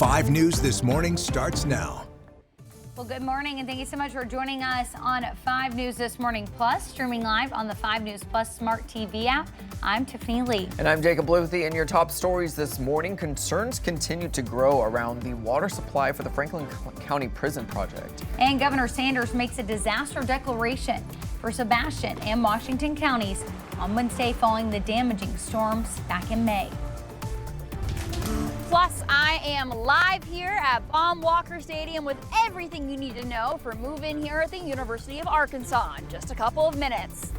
5 News This Morning starts now. Well, good morning, and thank you so much for joining us on 5 News This Morning Plus, streaming live on the 5 News Plus Smart TV app. I'm Tiffany Lee. And I'm Jacob Luthy, and your top stories this morning. Concerns continue to grow around the water supply for the Franklin County Prison project. And Governor Sanders makes a disaster declaration for Sebastian and Washington counties on Wednesday following the damaging storms back in May. Plus, I am live here at Baum Walker Stadium with everything you need to know for move-in here at the University of Arkansas in just a couple of minutes.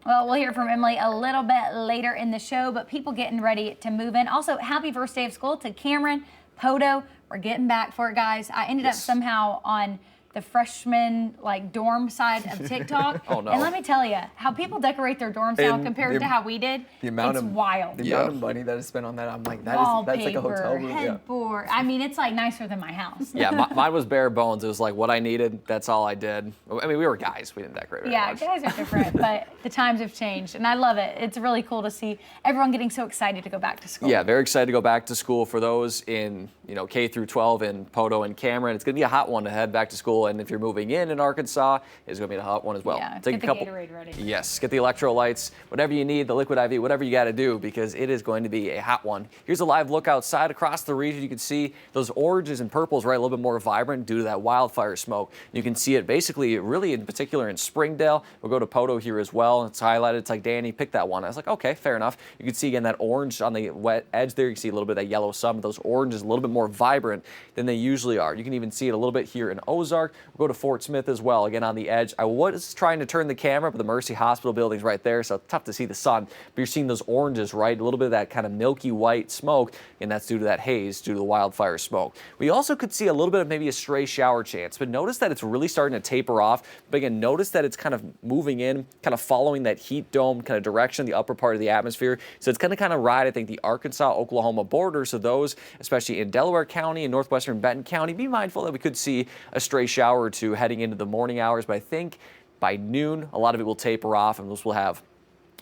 Well, we'll hear from Emily a little bit later in the show, but people getting ready to move in. Also, happy first day of school to Cameron, Poto. We're getting back for it, guys. I ended up somehow on the freshman dorm side of TikTok. Oh, no. And let me tell you, how people decorate their dorms now compared to how we did, it's wild. The amount of money that is spent on that, I'm like, that's like a hotel room. Headboard. I mean, it's like nicer than my house. Yeah, mine was bare bones. It was like what I needed. That's all I did. I mean, we were guys. We didn't decorate very much. Guys are different, but the times have changed, and I love it. It's really cool to see everyone getting so excited to go back to school. Yeah, very excited to go back to school. For those in K through 12 in Poto and Cameron, it's going to be a hot one to head back to school. And if you're moving in Arkansas, it's going to be a hot one as well. Yeah, Take get the Gatorade ready. Yes, get the electrolytes, whatever you need, the liquid IV, whatever you got to do, because it is going to be a hot one. Here's a live look outside across the region. You can see those oranges and purples a little bit more vibrant due to that wildfire smoke. You can see it basically, really in particular in Springdale. We'll go to Poto here as well. It's highlighted. It's like, Danny, pick that one. I was like, okay, fair enough. You can see again that orange on the wet edge there. You can see a little bit of that yellow sun. Those oranges a little bit more vibrant than they usually are. You can even see it a little bit here in Ozark. We'll go to Fort Smith as well, again on the edge. I was trying to turn the camera, but the Mercy Hospital building's right there, so it's tough to see the sun. But you're seeing those oranges, right? A little bit of that kind of milky white smoke, and that's due to that haze, due to the wildfire smoke. We also could see a little bit of maybe a stray shower chance, but notice that it's really starting to taper off. But again, notice that it's kind of moving in, kind of following that heat dome kind of direction, the upper part of the atmosphere. So it's going to kind of ride, I think, the Arkansas-Oklahoma border. So those, especially in Delaware County and northwestern Benton County, be mindful that we could see a stray shower or two heading into the morning hours. But I think by noon, a lot of it will taper off, and this will have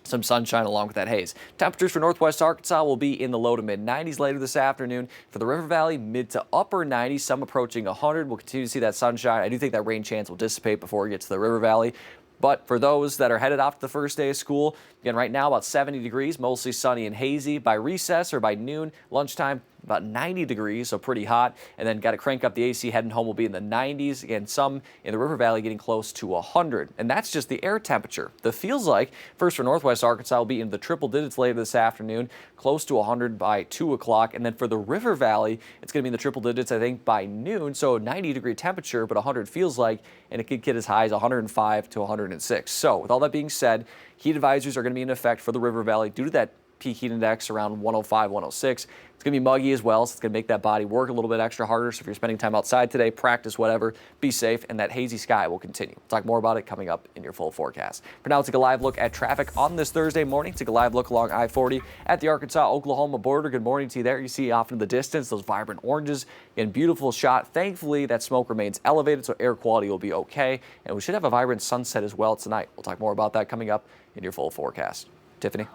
some sunshine along with that haze. Temperatures for northwest Arkansas will be in the low to mid 90s later this afternoon. For the River Valley, mid to upper 90s, some approaching 100. We'll continue to see that sunshine. I do think that rain chance will dissipate before it gets to the River Valley. But for those that are headed off to the first day of school, again, right now about 70 degrees, mostly sunny and hazy. By recess or by noon, lunchtime, about 90 degrees, so pretty hot. And then got to crank up the AC. Heading home will be in the 90s. Again, some in the River Valley getting close to 100. And that's just the air temperature. The feels like, first for northwest Arkansas, will be in the triple digits later this afternoon, close to 100 by 2 o'clock. And then for the River Valley, it's going to be in the triple digits, I think, by noon. So 90-degree temperature, but 100 feels like, and it could get as high as 105 to 106. So with all that being said, heat advisories are going to be in effect for the River Valley due to that peak heat index around 105, 106. It's going to be muggy as well, so it's going to make that body work a little bit extra harder. So if you're spending time outside today, practice whatever, be safe, and that hazy sky will continue. We'll talk more about it coming up in your full forecast. For now, let's take a live look at traffic on this Thursday morning. Take a live look along I-40 at the Arkansas-Oklahoma border. Good morning to you there. You see off in the distance those vibrant oranges. Again, beautiful shot. Thankfully, that smoke remains elevated, so air quality will be okay. And we should have a vibrant sunset as well tonight. We'll talk more about that coming up in your full forecast. Tiffany?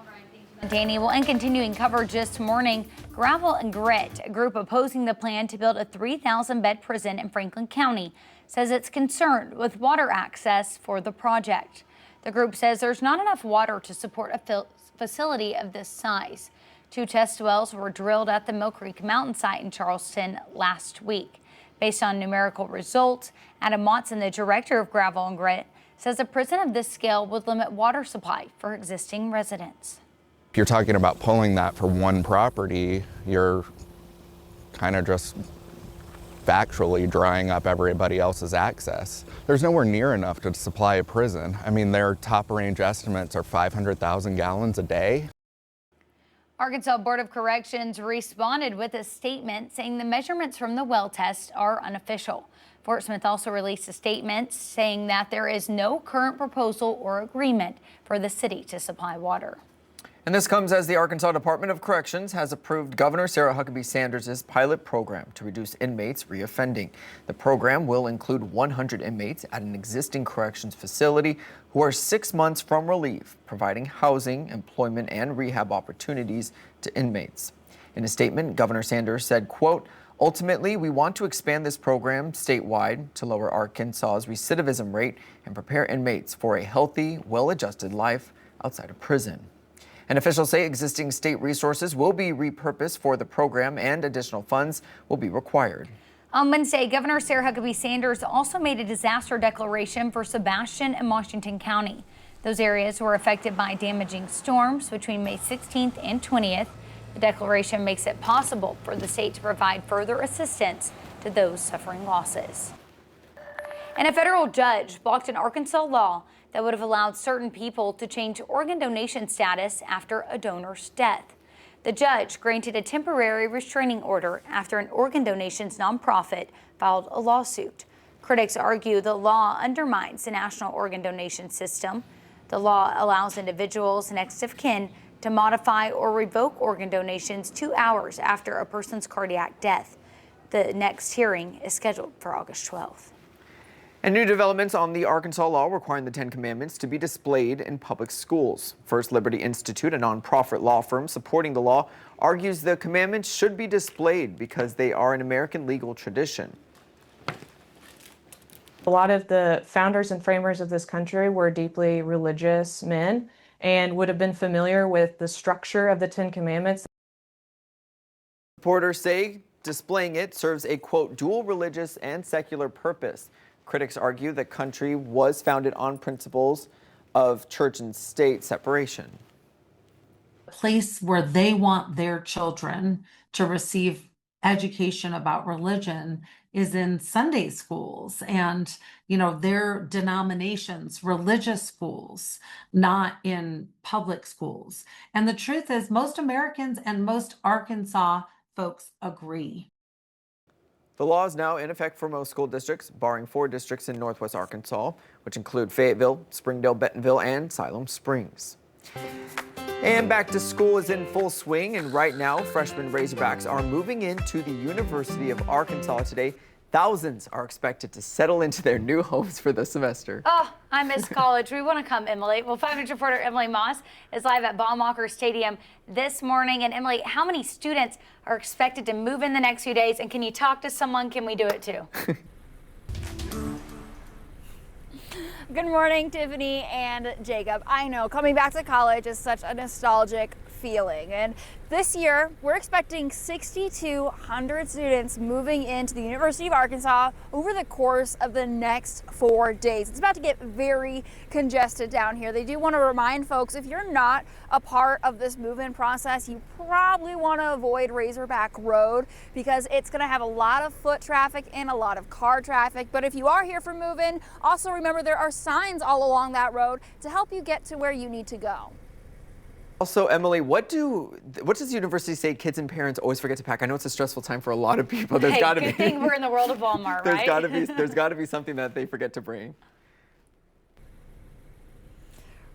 Danny, well, and continuing coverage this morning, Gravel and Grit, a group opposing the plan to build a 3,000-bed prison in Franklin County, says it's concerned with water access for the project. The group says there's not enough water to support a facility of this size. 2 test wells were drilled at the Mill Creek Mountain site in Charleston last week. Based on numerical results, Adam Watson, the director of Gravel and Grit, says a prison of this scale would limit water supply for existing residents. If you're talking about pulling that for one property, you're kind of just factually drying up everybody else's access. There's nowhere near enough to supply a prison. I mean, their top range estimates are 500,000 gallons a day. Arkansas Board of Corrections responded with a statement saying the measurements from the well test are unofficial. Fort Smith also released a statement saying that there is no current proposal or agreement for the city to supply water. And this comes as the Arkansas Department of Corrections has approved Governor Sarah Huckabee Sanders' pilot program to reduce inmates reoffending. The program will include 100 inmates at an existing corrections facility who are 6 months from relief, providing housing, employment, and rehab opportunities to inmates. In a statement, Governor Sanders said, quote, Ultimately, we want to expand this program statewide to lower Arkansas's recidivism rate and prepare inmates for a healthy, well-adjusted life outside of prison. And officials say existing state resources will be repurposed for the program and additional funds will be required. On Wednesday, Governor Sarah Huckabee Sanders also made a disaster declaration for Sebastian and Washington County. Those areas were affected by damaging storms between May 16th and 20th. The declaration makes it possible for the state to provide further assistance to those suffering losses. And a federal judge blocked an Arkansas law that would have allowed certain people to change organ donation status after a donor's death. The judge granted a temporary restraining order after an organ donations nonprofit filed a lawsuit. Critics argue the law undermines the national organ donation system. The law allows individuals next of kin to modify or revoke organ donations 2 hours after a person's cardiac death. The next hearing is scheduled for August 12th. And new developments on the Arkansas law requiring the Ten Commandments to be displayed in public schools. First Liberty Institute, a nonprofit law firm supporting the law, argues the commandments should be displayed because they are an American legal tradition. A lot of the founders and framers of this country were deeply religious men and would have been familiar with the structure of the Ten Commandments. Reporters say displaying it serves a, quote, dual religious and secular purpose. Critics argue the country was founded on principles of church and state separation. A place where they want their children to receive education about religion is in Sunday schools and, their denominations, religious schools, not in public schools. And the truth is most Americans and most Arkansas folks agree. The law is now in effect for most school districts, barring 4 districts in northwest Arkansas, which include Fayetteville, Springdale, Bentonville, and Siloam Springs. And back to school is in full swing, and right now, freshman Razorbacks are moving into the University of Arkansas today. Thousands are expected to settle into their new homes for the semester. Oh, I miss college. We want to come, Emily. Well, 5 News reporter Emily Moss is live at Baum-Walker Stadium this morning. And Emily, how many students are expected to move in the next few days? And can you talk to someone? Can we do it too? Good morning, Tiffany and Jacob. I know coming back to college is such a nostalgic feeling, and this year we're expecting 6,200 students moving into the University of Arkansas over the course of the next 4 days. It's about to get very congested down here. They do want to remind folks, if you're not a part of this move-in process, you probably want to avoid Razorback Road because it's going to have a lot of foot traffic and a lot of car traffic. But if you are here for move-in, also remember there are signs all along that road to help you get to where you need to go. Also, Emily, what does the university say kids and parents always forget to pack? I know it's a stressful time for a lot of people. There's got to be. Good thing we're in the world of Walmart, right? There's got to be something that they forget to bring.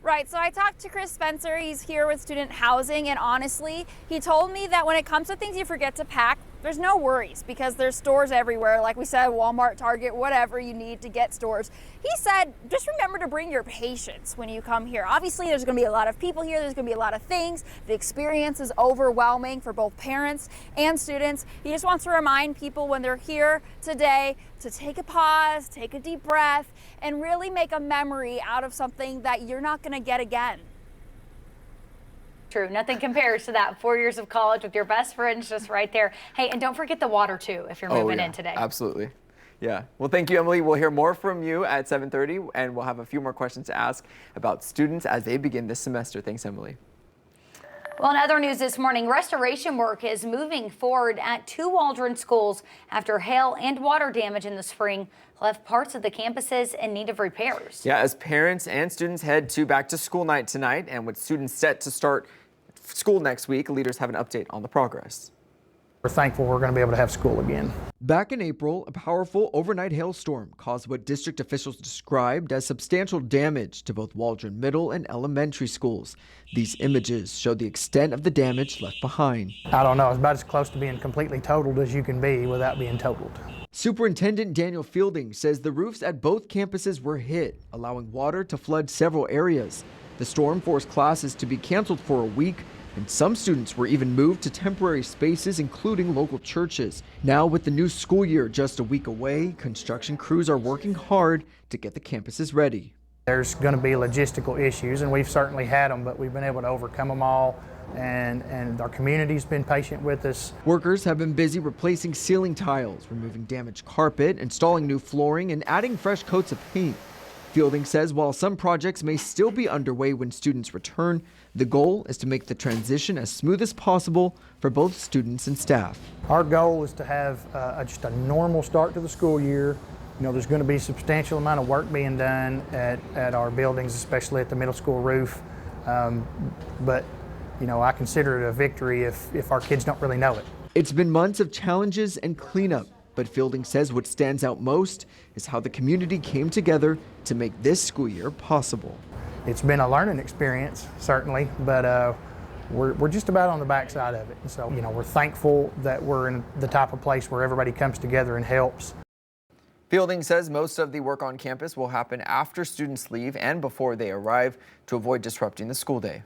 Right, so I talked to Chris Spencer. He's here with Student Housing, and honestly, he told me that when it comes to things you forget to pack, there's no worries because there's stores everywhere. Like we said, Walmart, Target, whatever you need to get stores. He said, just remember to bring your patience when you come here. Obviously, there's going to be a lot of people here. There's going to be a lot of things. The experience is overwhelming for both parents and students. He just wants to remind people when they're here today to take a pause, take a deep breath, and really make a memory out of something that you're not going to get again. True. Nothing compares to that 4 years of college with your best friends just right there. Hey, and don't forget the water too if you're moving in today. Absolutely. Yeah. Well, thank you, Emily. We'll hear more from you at 7:30, and we'll have a few more questions to ask about students as they begin this semester. Thanks, Emily. Well, in other news this morning, restoration work is moving forward at 2 Waldron schools after hail and water damage in the spring left parts of the campuses in need of repairs. Yeah, as parents and students head to back to school night tonight, and with students set to start school next week, leaders have an update on the progress. We're thankful we're going to be able to have school again. Back in April, a powerful overnight hailstorm caused what district officials described as substantial damage to both Waldron Middle and Elementary schools. These images show the extent of the damage left behind. I don't know, it's about as close to being completely totaled as you can be without being totaled. Superintendent Daniel Fielding says the roofs at both campuses were hit, allowing water to flood several areas. The storm forced classes to be canceled for a week. and some students were even moved to temporary spaces, including local churches. Now, with the new school year just a week away, construction crews are working hard to get the campuses ready. There's going to be logistical issues, and we've certainly had them, but we've been able to overcome them all, and our community's been patient with us. Workers have been busy replacing ceiling tiles, removing damaged carpet, installing new flooring, and adding fresh coats of paint. Fielding says while some projects may still be underway when students return, the goal is to make the transition as smooth as possible for both students and staff. Our goal is to have just a normal start to the school year. You know, there's going to be a substantial amount of work being done at our buildings, especially at the middle school roof. But, you know, I consider it a victory if our kids don't really know it. It's been months of challenges and cleanup, but Fielding says what stands out most is how the community came together to make this school year possible. It's been a learning experience, certainly, but we're just about on the backside of it. And so, you know, we're thankful that we're in the type of place where everybody comes together and helps. Fielding says most of the work on campus will happen after students leave and before they arrive to avoid disrupting the school day.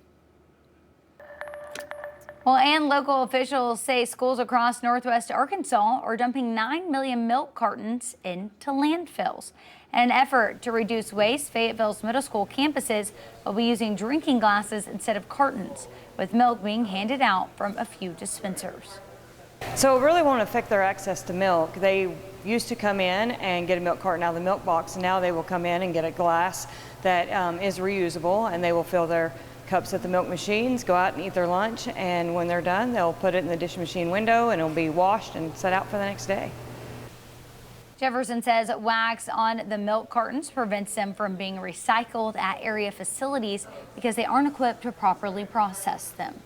Well, and local officials say schools across Northwest Arkansas are dumping 9 million milk cartons into landfills. In an effort to reduce waste, Fayetteville's middle school campuses will be using drinking glasses instead of cartons, with milk being handed out from a few dispensers. So it really won't affect their access to milk. They used to come in and get a milk carton out of the milk box, and now they will come in and get a glass that is reusable, and they will fill their cups at the milk machines, go out and eat their lunch, and when they're done, they'll put it in the dish machine window and it'll be washed and set out for the next day. Jefferson says wax on the milk cartons prevents them from being recycled at area facilities because they aren't equipped to properly process them.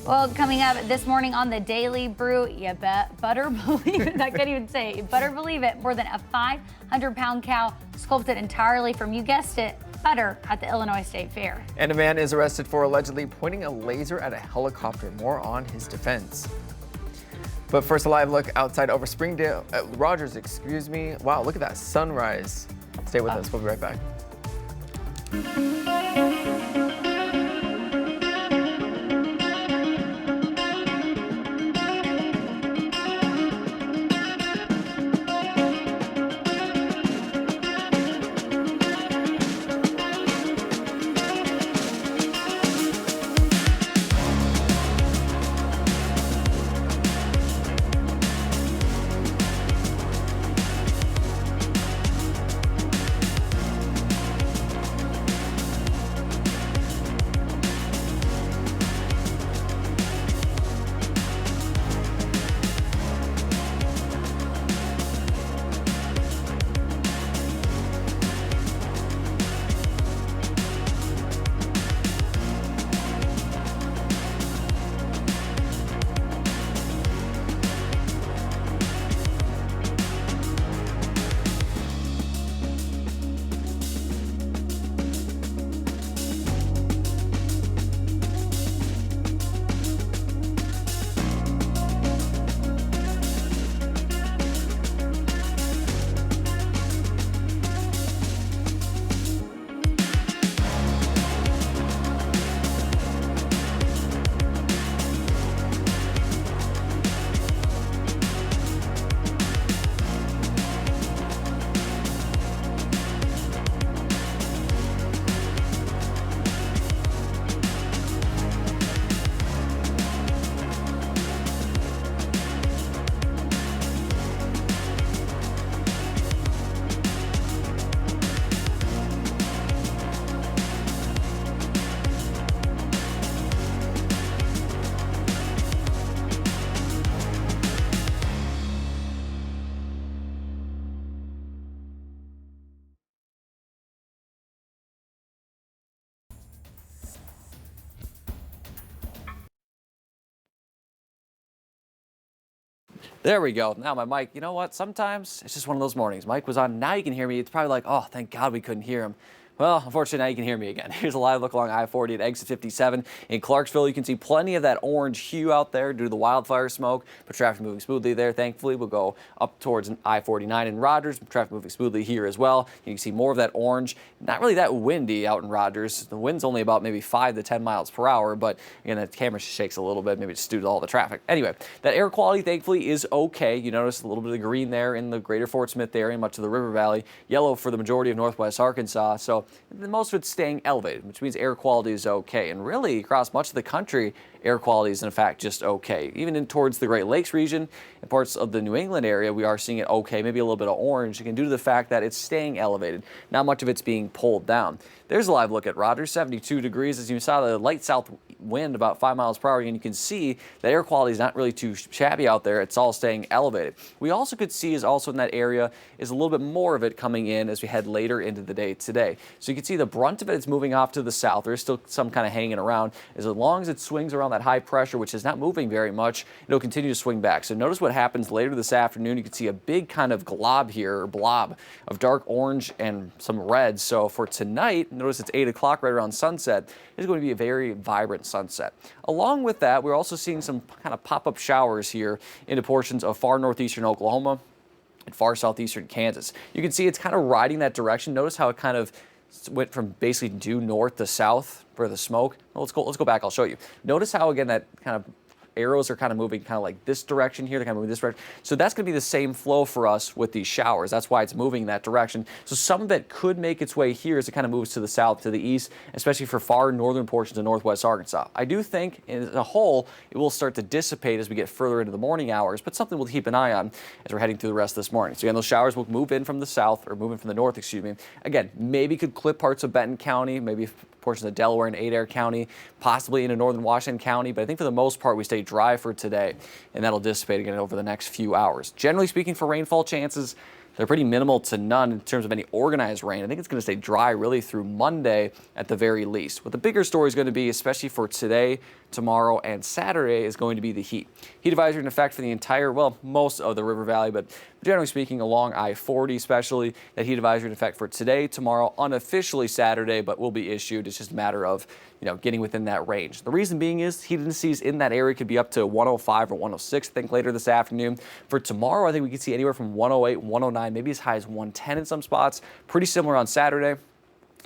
Well, coming up this morning on the Daily Brew, you better believe it. I can't even say it. You better believe it. More than a 500-pound cow sculpted entirely from, you guessed it, butter at the Illinois State Fair. And a man is arrested for allegedly pointing a laser at a helicopter. More on his defense. But first, a live look outside over Springdale, Rogers, excuse me. Wow, look at that sunrise. Stay with us. We'll be right back. There we go. Now my mic, you know what? Sometimes it's just one of those mornings. Mike was on. Now you can hear me. It's probably like, oh, thank God we couldn't hear him. Well, unfortunately, now you can hear me again. Here's a live look along I-40 at exit 57 in Clarksville. You can see plenty of that orange hue out there due to the wildfire smoke, but traffic moving smoothly there. Thankfully, we'll go up towards I-49 in Rogers. Traffic moving smoothly here as well. You can see more of that orange. Not really that windy out in Rogers. The wind's only about maybe 5 to 10 miles per hour, but again, the camera shakes a little bit, maybe just due to all the traffic. Anyway, that air quality thankfully is okay. You notice a little bit of green there in the greater Fort Smith area, much of the River Valley, yellow for the majority of northwest Arkansas. So most of it's staying elevated, which means air quality is okay. And really, across much of the country, air quality is in fact just okay. Even in towards the Great Lakes region and parts of the New England area, we are seeing it okay, maybe a little bit of orange, again, due to the fact that it's staying elevated. Not much of it's being pulled down. There's a live look at Rogers, 72 degrees. As you saw, the light south wind about 5 miles per hour, and you can see that air quality is not really too shabby out there. It's all staying elevated. We also could see is also in that area is a little bit more of it coming in as we head later into the day today. So you can see the brunt of it is moving off to the south. There's still some kind of hanging around. As long as it swings around that high pressure, which is not moving very much, it'll continue to swing back. So notice what happens later this afternoon. You can see a big kind of glob here, or blob of dark orange and some red. So for tonight, notice it's 8 o'clock right around sunset. It's going to be a very vibrant sunset. Along with that, we're also seeing some kind of pop-up showers here into portions of far northeastern Oklahoma and far southeastern Kansas. You can see it's kind of riding that direction. Notice how it kind of went from basically due north to south for the smoke. Well, let's go back. I'll show you. Notice how, again, that kind of arrows are kind of moving kind of like this direction here. They're kind of moving this direction. So that's going to be the same flow for us with these showers. That's why it's moving in that direction. So some of it could make its way here as it kind of moves to the south, to the east, especially for far northern portions of northwest Arkansas. I do think, as a whole, it will start to dissipate as we get further into the morning hours, but something we'll keep an eye on as we're heading through the rest of this morning. So again, those showers will move in from the south, or move in from the north, excuse me. Again, maybe could clip parts of Benton County, maybe portions of Delaware and Adair County, possibly into northern Washington County, but I think for the most part we stay dry for today, and that'll dissipate again over the next few hours. Generally speaking, for rainfall chances, they're pretty minimal to none in terms of any organized rain. I think it's going to stay dry really through Monday at the very least. What the bigger story is going to be, especially for today, tomorrow, and Saturday, is going to be the heat. Heat advisory in effect for the entire, well, most of the River Valley, but generally speaking, along I-40 especially, that heat advisory in effect for today, tomorrow, unofficially Saturday, but will be issued. It's just a matter of, getting within that range. The reason being is heat indices in that area could be up to 105 or 106, I think, later this afternoon. For tomorrow, I think we could see anywhere from 108, 109, maybe as high as 110 in some spots. Pretty similar on Saturday.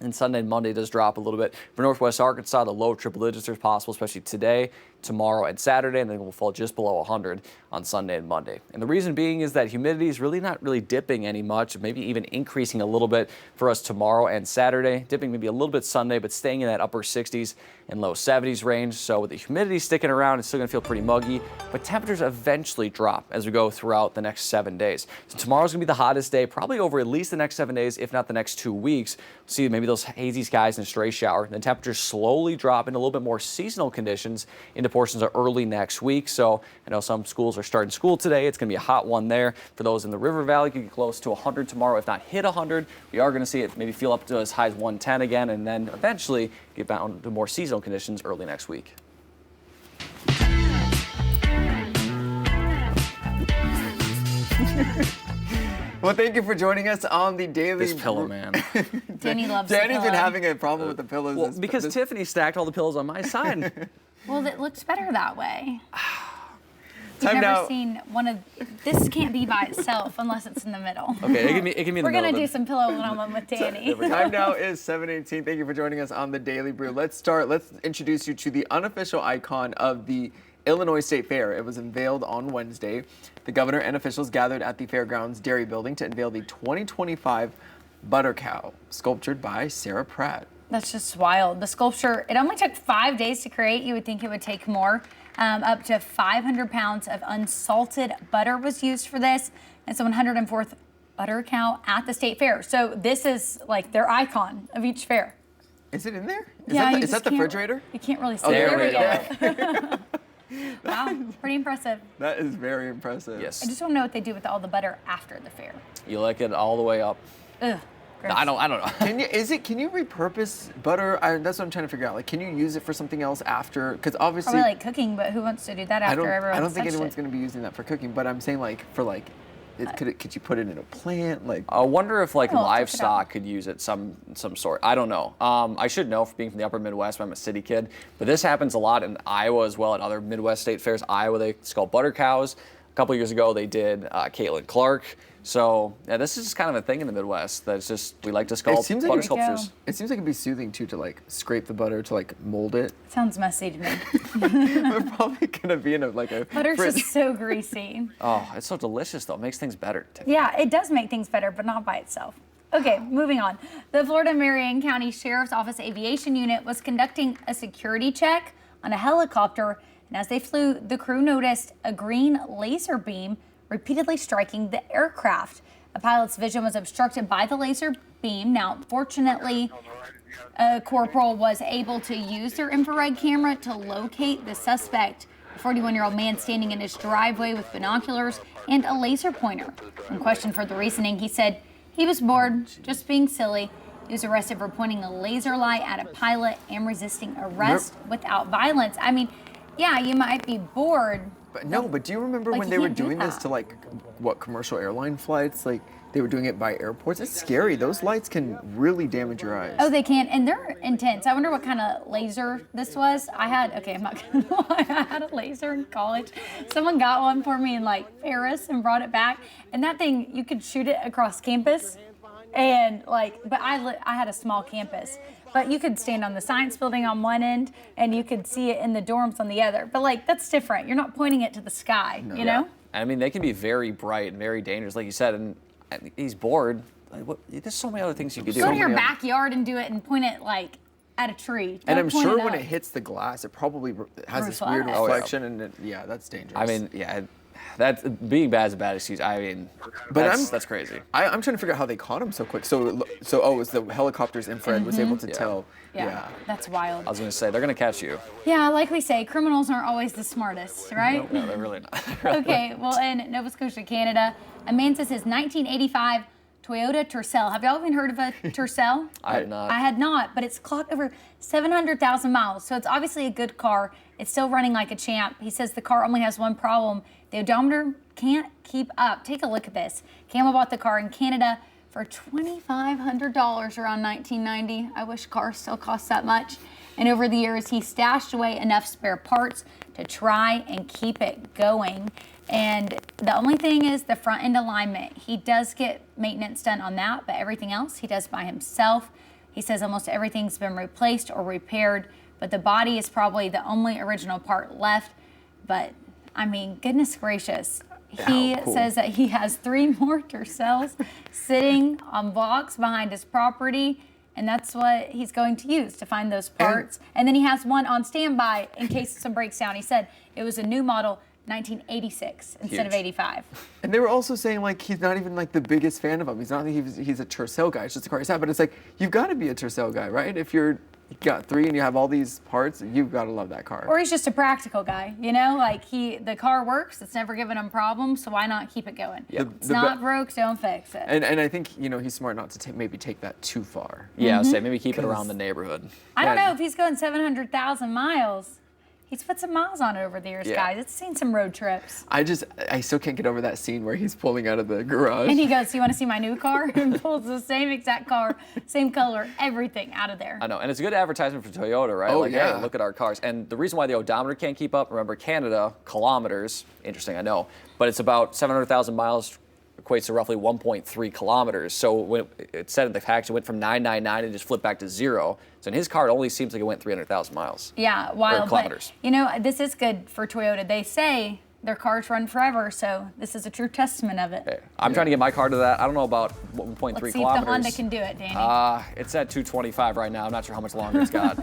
And Sunday and Monday does drop a little bit. For northwest Arkansas, the low triple digits are possible, especially today, tomorrow, and Saturday, and then we'll fall just below 100 on Sunday and Monday. And the reason being is that humidity is really not dipping any much, maybe even increasing a little bit for us tomorrow and Saturday, dipping maybe a little bit Sunday, but staying in that upper 60s and low 70s range. So with the humidity sticking around, it's still going to feel pretty muggy, but temperatures eventually drop as we go throughout the next 7 days. So tomorrow's going to be the hottest day, probably over at least the next 7 days, if not the next 2 weeks. We'll see maybe those hazy skies and a stray shower. Then temperatures slowly drop into a little bit more seasonal conditions into portions of early next week. So I know some schools are starting school today. It's going to be a hot one there. For those in the River Valley, could get close to 100 tomorrow, if not hit 100. We are going to see it maybe feel up to as high as 110 again, and then eventually get down to more seasonal conditions early next week. Well, thank you for joining us on the Daily. This pillow, man. Danny loves Danny's the been pillow. having a problem with the pillows. Well, because Tiffany stacked all the pillows on my side. Well, it looks better that way. You've Time never now. seen one of this. Can't be by itself unless it's in the middle. Okay, it can be in the We're middle. gonna do then. some pillow one-on-one with Danny. Time now is 7:18. Thank you for joining us on the Daily Brew. Let's introduce you to the unofficial icon of the Illinois State Fair. It was unveiled on Wednesday. The governor and officials gathered at the Fairgrounds Dairy Building to unveil the 2025 Butter Cow, sculptured by Sarah Pratt. That's just wild. The sculpture, it only took 5 days to create. You would think it would take more. Up to 500 pounds of unsalted butter was used for this. It's the 104th Butter Cow at the State Fair. So this is like their icon of each fair. Is it in there? Is that the refrigerator? You can't really see. Oh, There there we go. Wow, pretty impressive. That is very impressive. Yes. I just want to know what they do with all the butter after the fair. You like it all the way up. Ugh. Gross. I don't know. Can you repurpose butter? That's what I'm trying to figure out. Like, can you use it for something else after? Because obviously, Probably like cooking, but who wants to do that after everyone's I don't think touched anyone's it? going to be using that for cooking. But I'm saying like for like Could you put it in a plant? Like, I wonder if like Oh, check it out. livestock could use it some sort. I don't know. I should know from being from the upper Midwest, but I'm a city kid. But this happens a lot in Iowa as well, at other Midwest state fairs. Iowa, they scald butter cows. A couple years ago, they did Caitlin Clark. So yeah, this is just kind of a thing in the Midwest. That's just, we like to scald seems like butter it- sculptures. it seems like it'd be soothing too to like scrape the butter to like mold it. Sounds messy to me. We're probably gonna be in a Butter's fridge. just so greasy. Oh, it's so delicious though. It makes things better. Yeah, it does make things better, but not by itself. Okay, moving on. The Florida Marion County Sheriff's Office Aviation Unit was conducting a security check on a helicopter, and as they flew, the crew noticed a green laser beam repeatedly striking the aircraft. A pilot's vision was obstructed by the laser beam. Now, fortunately, a corporal was able to use their infrared camera to locate the suspect, a 41-year-old man standing in his driveway with binoculars and a laser pointer. When questioned for the reasoning, he said he was bored, just being silly. He was arrested for pointing a laser light at a pilot and resisting arrest without violence. I mean, yeah, you might be bored. But do you remember Like, when you they were can't do doing this that. to like what commercial airline flights? Like they were doing it by airports. It's scary. Those lights can really damage your eyes. Oh, they can, and they're intense. I wonder what kind of laser this was. I'm not gonna lie, I had a laser in college. Someone got one for me in like Paris and brought it back, and that thing, you could shoot it across campus, and like, but I had a small campus, but you could stand on the science building on one end, and you could see it in the dorms on the other. But like, that's different. You're not pointing it to the sky, you know? I mean, they can be very bright and very dangerous, like you said. And he's bored. Like, there's so many other things you could do. Go to your backyard and do it and point it like at a tree. And Don't I'm point sure it when up. it hits the glass, it probably has this weird Reflects. reflection, and yeah, that's dangerous. I mean, yeah, that being bad is a bad excuse. I mean, that's crazy. I'm trying to figure out how they caught him so quick. So it was the helicopter's infrared was able to tell. Yeah, that's wild. I was gonna say they're gonna catch you. Yeah, like we say, criminals aren't always the smartest, right? No, they're really not. Okay, well, in Nova Scotia, Canada, a man says his 1985 Toyota Tercel. Have y'all even heard of a Tercel? I have not. I had not, but it's clocked over 700,000 miles, so it's obviously a good car. It's still running like a champ. He says the car only has one problem. The odometer can't keep up. Take a look at this. Camel bought the car in Canada for $2,500 around 1990. I wish cars still cost that much. And over the years, he stashed away enough spare parts to try and keep it going. And the only thing is the front end alignment. He does get maintenance done on that, but everything else he does by himself. He says almost everything's been replaced or repaired, but the body is probably the only original part left. But I mean, goodness gracious. He says that he has 3 more Tercels sitting on blocks behind his property, and that's what he's going to use to find those parts. And then he has one on standby in case some breaks down. He said it was a new model, 1986 instead of 85. And they were also saying like he's not even like the biggest fan of them. He's not. He's a Tercel guy. It's just a car he's had. But it's like you've got to be a Tercel guy, right? If you got 3 and you have all these parts, you've got to love that car. Or he's just a practical guy, you know? Like the car works. It's never given him problems, so why not keep it going? Yeah. It's not broke, don't fix it. And I think he's smart not to maybe take that too far. Yeah, I would say maybe keep it around the neighborhood. I don't know if he's going 700,000 miles. He's put some miles on it over the years, Yeah. guys. It's seen some road trips. I still can't get over that scene where he's pulling out of the garage. And he goes, "Do you want to see my new car?" And pulls the same exact car, same color, everything out of there. I know, and it's a good advertisement for Toyota, right? Oh, like, yeah. hey, look at our cars. And the reason why the odometer can't keep up, remember, Canada, kilometers, interesting, I know, but it's about 700,000 miles, equates to roughly 1.3 kilometers. So when it said in the fact it went from 999 and just flipped back to 0. So in his car, it only seems like it went 300,000 miles. Yeah, wild. But, kilometers. this is good for Toyota. They say their cars run forever, so this is a true testament of it. Hey, I'm trying to get my car to that. I don't know about 1.3 Let's see if kilometers. the Honda can do it, Danny. It's at 225 right now. I'm not sure how much longer it's got.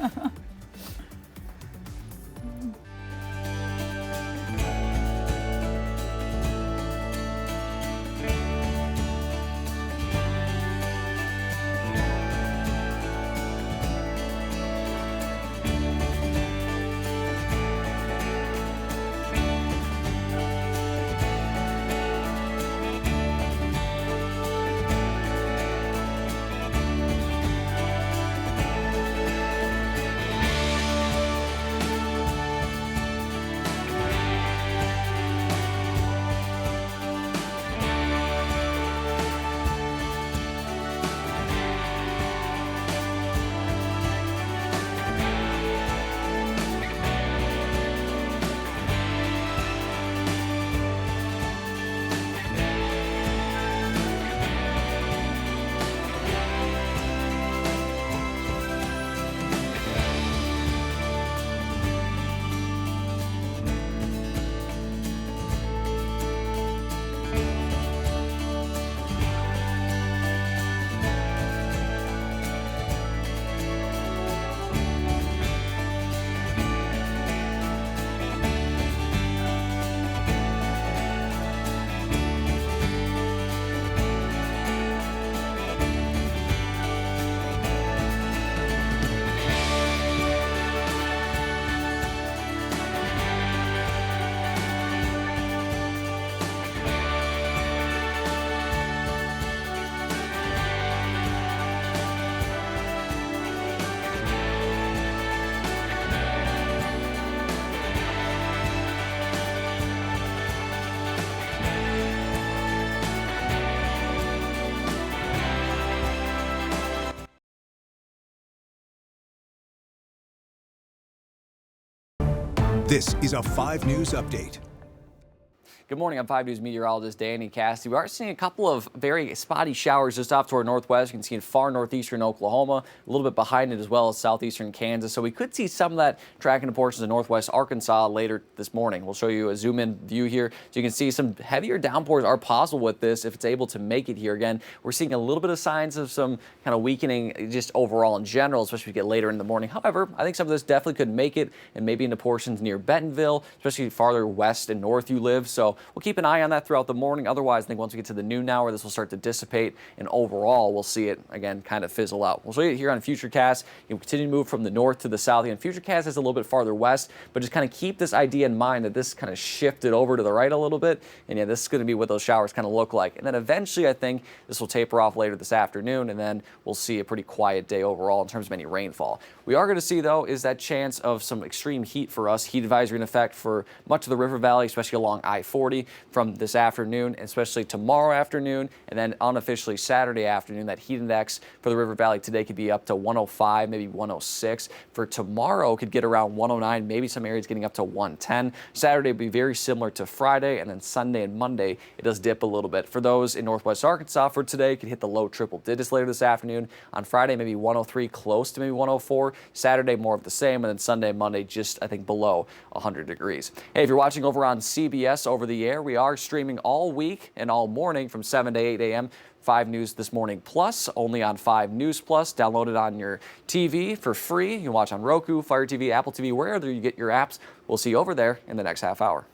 This is a 5 News Update. Good morning, I'm 5 News meteorologist Danny Cassidy. We are seeing a couple of very spotty showers just off to our northwest. You can see in far northeastern Oklahoma, a little bit behind it as well as southeastern Kansas. So we could see some of that tracking to portions of northwest Arkansas later this morning. We'll show you a zoom-in view here so you can see some heavier downpours are possible with this if it's able to make it here. Again, we're seeing a little bit of signs of some kind of weakening just overall in general, especially as we get later in the morning. However, I think some of this definitely could make it and maybe into portions near Bentonville, especially farther west and north you live. So we'll keep an eye on that throughout the morning. Otherwise, I think once we get to the noon hour, this will start to dissipate, and overall, we'll see it, again, kind of fizzle out. We'll show you here on Futurecast. You can continue to move from the north to the south. Again, Futurecast is a little bit farther west, but just kind of keep this idea in mind that this kind of shifted over to the right a little bit, and yeah, this is going to be what those showers kind of look like. And then eventually, I think this will taper off later this afternoon, and then we'll see a pretty quiet day overall in terms of any rainfall. We are going to see, though, is that chance of some extreme heat for us. Heat advisory in effect for much of the River Valley, especially along I-40 from this afternoon, especially tomorrow afternoon, and then unofficially Saturday afternoon. That heat index for the River Valley today could be up to 105, maybe 106. For tomorrow, could get around 109, maybe some areas getting up to 110. Saturday will be very similar to Friday, and then Sunday and Monday, it does dip a little bit. For those in northwest Arkansas for today, could hit the low triple digits later this afternoon. On Friday, maybe 103, close to maybe 104. Saturday, more of the same, and then Sunday and Monday, just, I think, below 100 degrees. Hey, if you're watching over on CBS over the air, we are streaming all week and all morning from 7 to 8 a.m. 5 News This Morning Plus, only on 5 News Plus. Download it on your TV for free. You can watch on Roku, Fire TV, Apple TV, wherever you get your apps. We'll see you over there in the next half hour.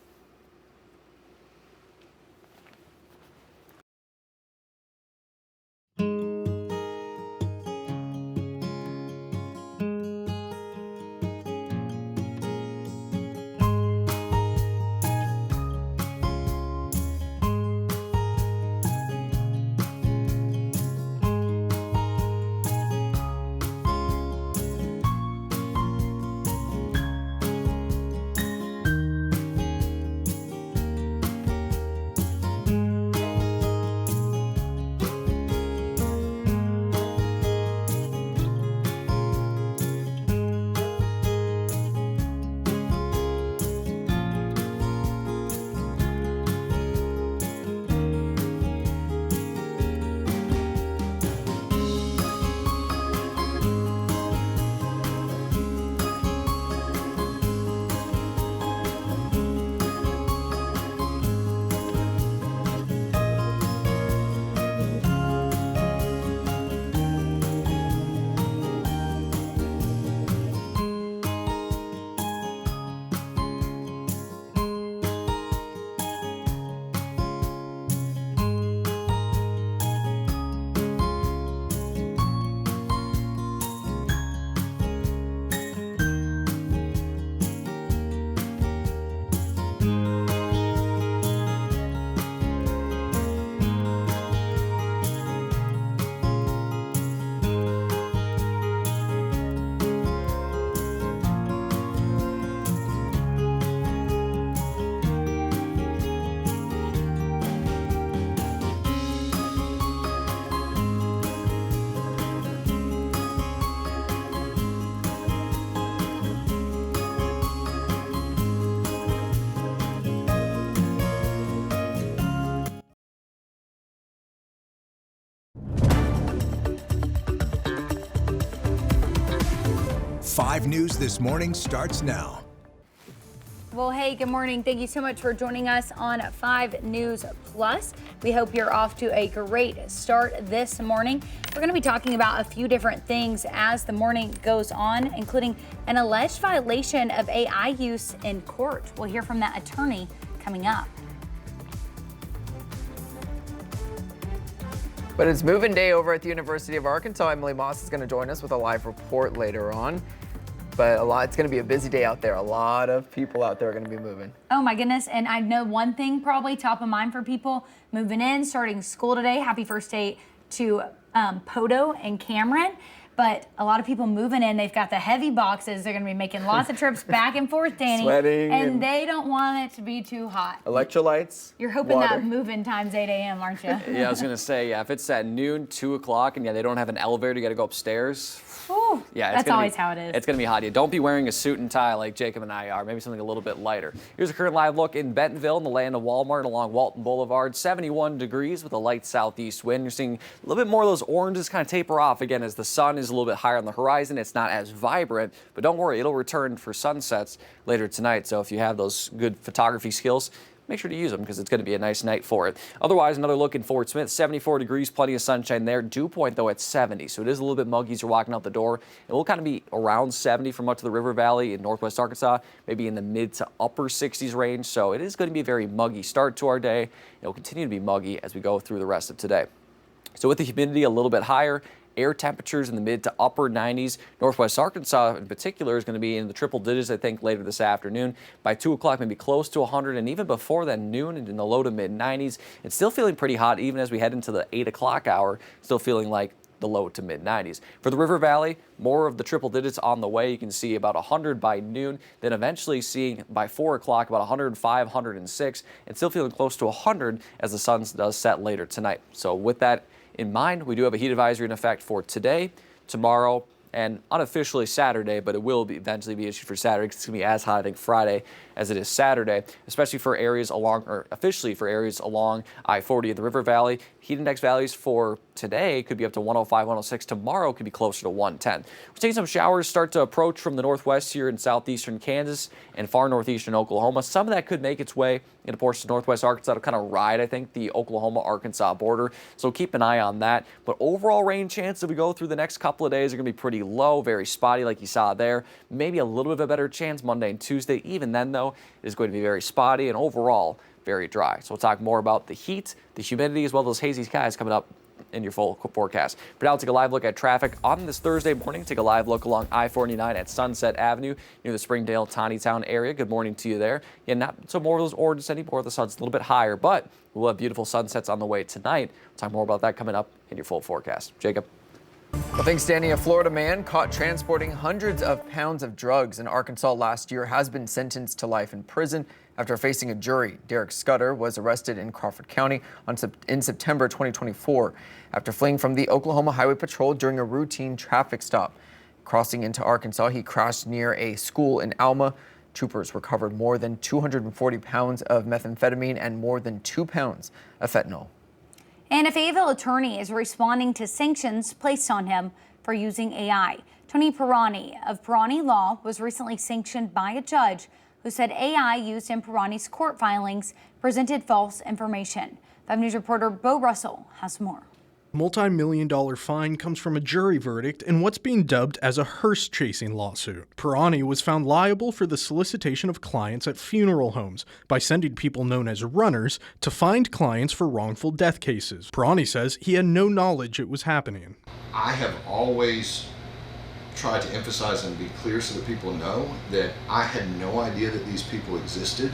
Five News This Morning starts now. Well, hey, good morning. Thank you so much for joining us on 5 News Plus. We hope you're off to a great start this morning. We're going to be talking about a few different things as the morning goes on, including an alleged violation of AI use in court. We'll hear from that attorney coming up. But it's moving day over at the University of Arkansas. Emily Moss is going to join us with a live report later on. But it's going to be a busy day out there. A lot of people out there are going to be moving. Oh my goodness. And I know one thing probably top of mind for people moving in, starting school today. Happy first day to Poto and Cameron. But a lot of people moving in, they've got the heavy boxes. They're going to be making lots of trips back and forth, Danny. Sweating and they don't want it to be too hot. Electrolytes. You're hoping water. that move-in time's 8 a.m., aren't you? Yeah, I was going to say, yeah, if it's at noon, 2 o'clock, and yeah, they don't have an elevator, you got to go upstairs. Ooh, Yeah, that's always how it is. It's going to be hot. Yeah, don't be wearing a suit and tie like Jacob and I are. Maybe something a little bit lighter. Here's a current live look in Bentonville, in the land of Walmart, along Walton Boulevard. 71 degrees with a light southeast wind. You're seeing a little bit more of those oranges kind of taper off again as the sun is a little bit higher on the horizon. It's not as vibrant, but don't worry, it'll return for sunsets later tonight. So if you have those good photography skills, make sure to use them because it's going to be a nice night for it. Otherwise, another look in Fort Smith, 74 degrees, plenty of sunshine there. Dew point, though, at 70, so it is a little bit muggy as you're walking out the door. It will kind of be around 70 for much of the River Valley in northwest Arkansas, maybe in the mid to upper 60s range, so it is going to be a very muggy start to our day. It will continue to be muggy as we go through the rest of today. So with the humidity a little bit higher, air temperatures in the mid to upper 90s. Northwest Arkansas in particular is going to be in the triple digits, I think, later this afternoon. By 2 o'clock, maybe close to 100, and even before then, noon and in the low to mid 90s. It's still feeling pretty hot even as we head into the 8 o'clock hour, still feeling like the low to mid 90s. For the River Valley, more of the triple digits on the way. You can see about 100 by noon, then eventually seeing by 4 o'clock about 105, 106, and still feeling close to 100 as the sun does set later tonight. So with that in mind, we do have a heat advisory in effect for today, tomorrow, and unofficially Saturday, but it will eventually be issued for Saturday because it's going to be as hot, I think, Friday as it is Saturday, especially for areas along, or officially for areas along I-40 in the River Valley. Heat index values for today could be up to 105, 106. Tomorrow could be closer to 110. We're seeing some showers start to approach from the northwest here in southeastern Kansas and far northeastern Oklahoma. Some of that could make its way into portions of northwest Arkansas to kind of ride, I think, the Oklahoma-Arkansas border. So keep an eye on that. But overall rain chance as we go through the next couple of days are going to be pretty low, very spotty like you saw there. Maybe a little bit of a better chance Monday and Tuesday. Even then, though, it is going to be very spotty and overall very dry. So we'll talk more about the heat, the humidity, as well as those hazy skies coming up in your full forecast. For now, take a live look at traffic on this Thursday morning. Take a live look along I-49 at Sunset Avenue near the Springdale, Tawnytown area. Good morning to you there. Yeah, not so more of those oranges anymore. The sun's a little bit higher, but we'll have beautiful sunsets on the way tonight. We'll talk more about that coming up in your full forecast. Jacob. Well, thanks, Danny. A Florida man caught transporting hundreds of pounds of drugs in Arkansas last year has been sentenced to life in prison after facing a jury. Derek Scudder was arrested in Crawford County in September 2024 after fleeing from the Oklahoma Highway Patrol during a routine traffic stop. Crossing into Arkansas, he crashed near a school in Alma. Troopers recovered more than 240 pounds of methamphetamine and more than 2 pounds of fentanyl. And a Fayetteville attorney is responding to sanctions placed on him for using AI. Tony Pirani of Pirani Law was recently sanctioned by a judge who said AI used in Pirani's court filings presented false information. 5 News reporter Bo Russell has more. Multi-million-dollar fine comes from a jury verdict in what's being dubbed as a hearse-chasing lawsuit. Pirani was found liable for the solicitation of clients at funeral homes by sending people known as runners to find clients for wrongful death cases. Pirani says he had no knowledge it was happening. I have always tried to emphasize and be clear so that people know that I had no idea that these people existed.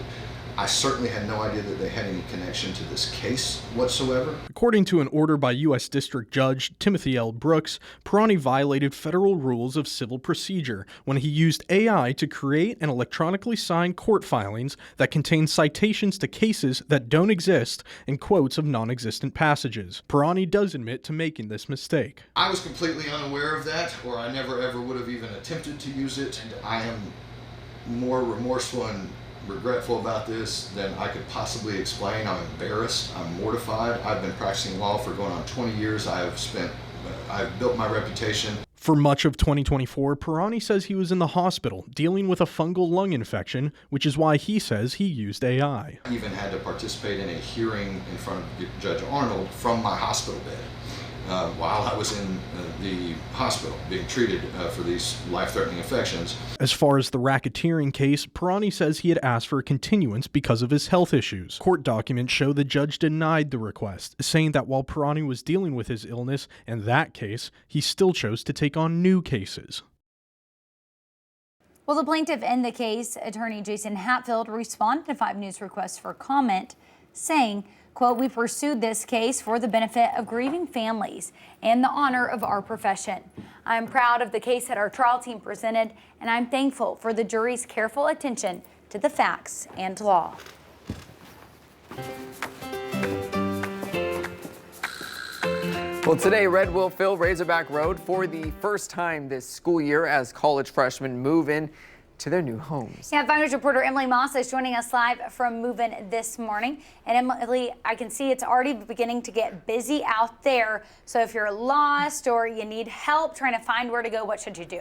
I certainly had no idea that they had any connection to this case whatsoever. According to an order by U.S. District Judge Timothy L. Brooks, Pirani violated federal rules of civil procedure when he used AI to create and electronically sign court filings that contain citations to cases that don't exist and quotes of non-existent passages. Pirani does admit to making this mistake. I was completely unaware of that, or I never ever would have even attempted to use it, and I am more remorseful and regretful about this than I could possibly explain. I'm embarrassed. I'm mortified. I've been practicing law for going on 20 years. I've built my reputation. For much of 2024, Pirani says he was in the hospital dealing with a fungal lung infection, which is why he says he used AI. I even had to participate in a hearing in front of Judge Arnold from my hospital bed while I was in the hospital being treated for these life-threatening infections. As far as the racketeering case, Pirani says he had asked for a continuance because of his health issues. Court documents show the judge denied the request, saying that while Pirani was dealing with his illness and that case, he still chose to take on new cases. Well, the plaintiff in the case, attorney Jason Hatfield, responded to 5 News requests for comment, saying, Quote, we pursued this case for the benefit of grieving families and the honor of our profession. I'm proud of the case that our trial team presented, and I'm thankful for the jury's careful attention to the facts and law. Well, today, Red will fill Razorback Road for the first time this school year as college freshmen move in to their new homes. Yeah, 5 News reporter Emily Moss is joining us live from Move-In this morning. And Emily, I can see it's already beginning to get busy out there. So if you're lost or you need help trying to find where to go, what should you do?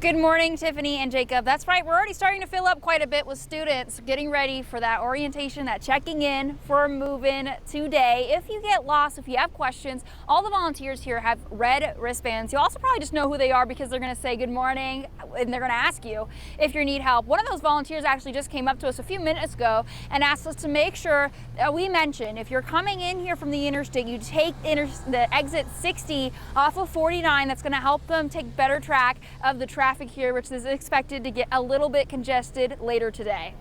Good morning, Tiffany and Jacob. That's right, we're already starting to fill up quite a bit with students getting ready for that orientation, that checking in for move-in today. If you get lost, if you have questions, all the volunteers here have red wristbands. You also probably just know who they are because they're going to say good morning and they're going to ask you if you need help. One of those volunteers actually just came up to us a few minutes ago and asked us to make sure that we mention if you're coming in here from the interstate, you take the exit 60 off of 49. That's going to help them take better track of the traffic here, which is expected to get a little bit congested later today.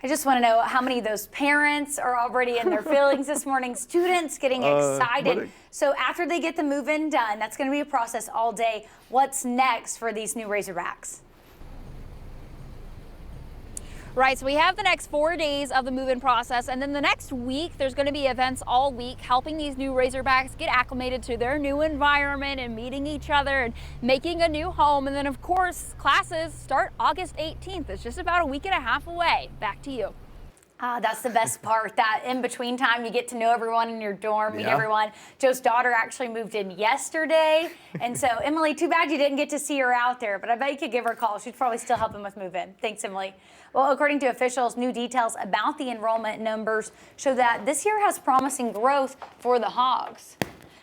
I just want to know how many of those parents are already in their feelings this morning, students getting excited. So after they get the move-in done, that's going to be a process all day. What's next for these new Razorbacks? Right, so we have the next 4 days of the move-in process, and then the next week there's going to be events all week helping these new Razorbacks get acclimated to their new environment and meeting each other and making a new home. And then of course classes start August 18th. It's just about a week and a half away. Back to you. That's the best part, that in between time you get to know everyone in your dorm, meet Yeah. everyone. Joe's daughter actually moved in yesterday. And so Emily, too bad you didn't get to see her out there, but I bet you could give her a call. She'd probably still help him with move-in. Thanks, Emily. Well, according to officials, new details about the enrollment numbers show that this year has promising growth for the Hogs.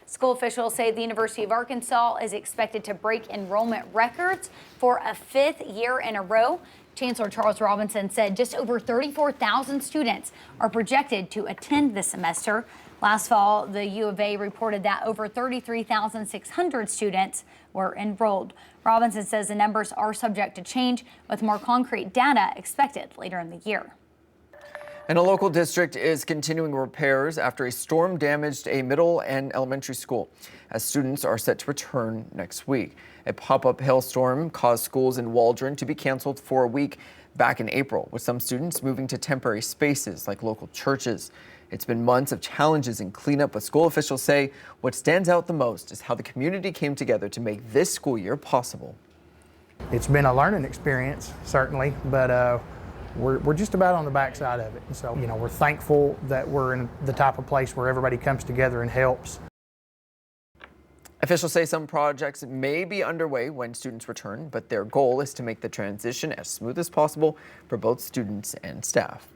School officials say the University of Arkansas is expected to break enrollment records for a 5th year in a row. Chancellor Charles Robinson said just over 34,000 students are projected to attend this semester. Last fall, the U of A reported that over 33,600 students were enrolled. Robinson says the numbers are subject to change, with more concrete data expected later in the year. And a local district is continuing repairs after a storm damaged a middle and elementary school, as students are set to return next week. A pop-up hailstorm caused schools in Waldron to be canceled for a week back in April, with some students moving to temporary spaces like local churches. It's been months of challenges and cleanup, but school officials say what stands out the most is how the community came together to make this school year possible. It's been a learning experience, certainly, but we're just about on the backside of it. And so, we're thankful that we're in the type of place where everybody comes together and helps. Officials say some projects may be underway when students return, but their goal is to make the transition as smooth as possible for both students and staff.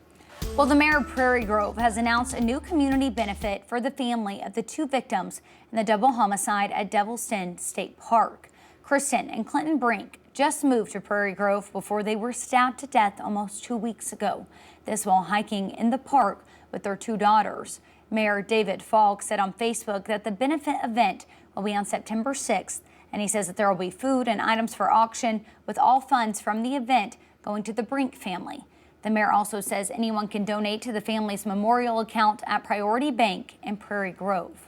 Well, the mayor of Prairie Grove has announced a new community benefit for the family of the 2 victims in the double homicide at Devil's Den State Park. Kristen and Clinton Brink just moved to Prairie Grove before they were stabbed to death almost 2 weeks ago. This while hiking in the park with their 2 daughters. Mayor David Falk said on Facebook that the benefit event will be on September 6th, and he says that there will be food and items for auction, with all funds from the event going to the Brink family. The mayor also says anyone can donate to the family's memorial account at Priority Bank in Prairie Grove.